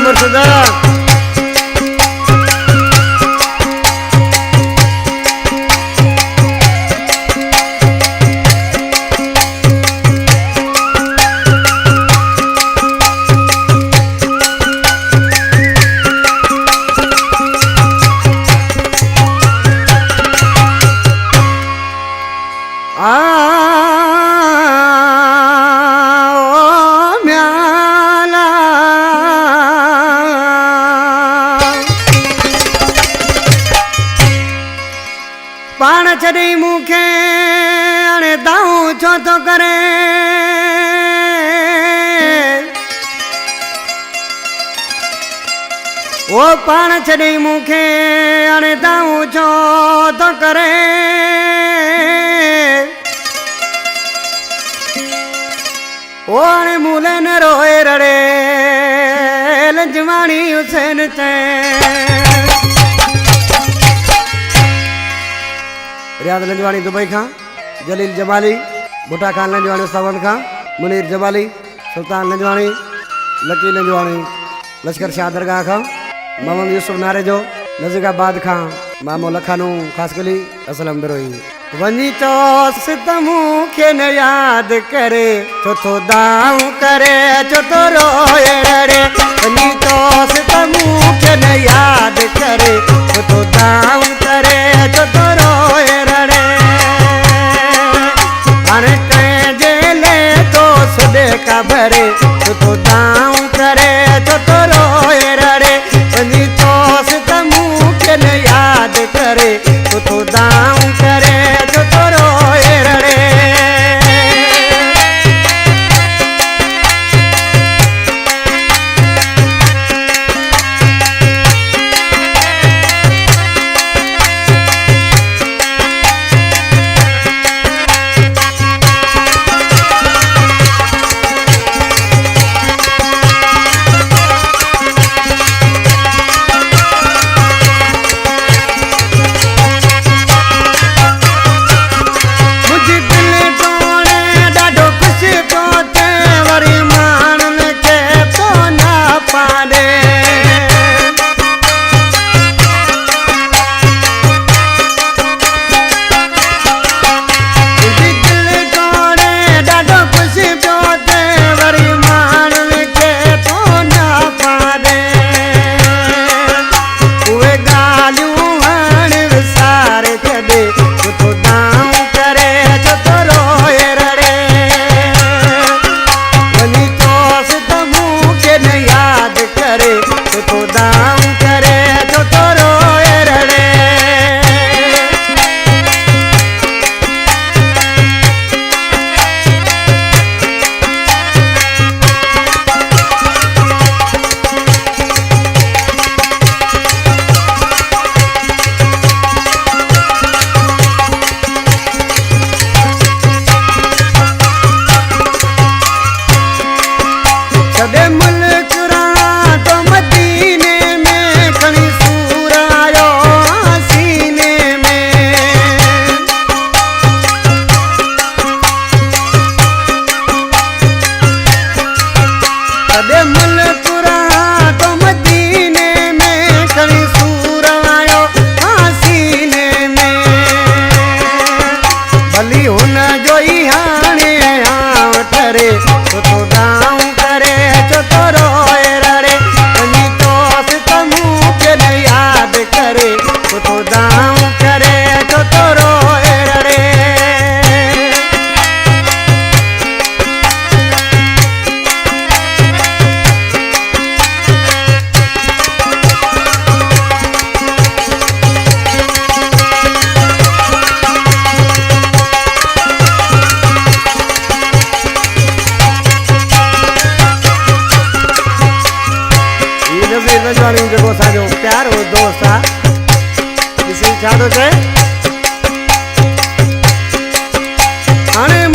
मुर्शिदा पाण छॾी मूंखे हाणे दाऊं छो थो करे ओ पाण छॾी मूंखे हाणे दाऊं छो थो करे ओ हाणे मूले न रोए रड़े लंजवाणी हुसैन चए रियाज लंजवाणी दुबई खां जलील जमाली भुट्टा खान लंजवाणी सावन खां मुनीर जमाली सुल्तान लंजवाणी लकी लंजवाणी लश्कर शाह दरगाह खां मोहम्मद यूसुफ नारे जो नज़ीराबाद खां मामो लखानू ख़ासकली असलम दरोई वञी चोस त मूंखे न यादि करे छो थो दाऊं करे छो थो रोए रड़े वञी चोस त मूंखे न यादि करे छो थो दाऊं करे छो थो रोए रड़े हाणे कंहिंजे लाइ तो सुॾे का भरे छो थो दाऊं करे छो थो रोए रड़े वञी चोस त मूंखे न यादि करे छो थो दाऊं करे छो थो रोए रड़े प्यारो दोस्त छा थो चए हाणे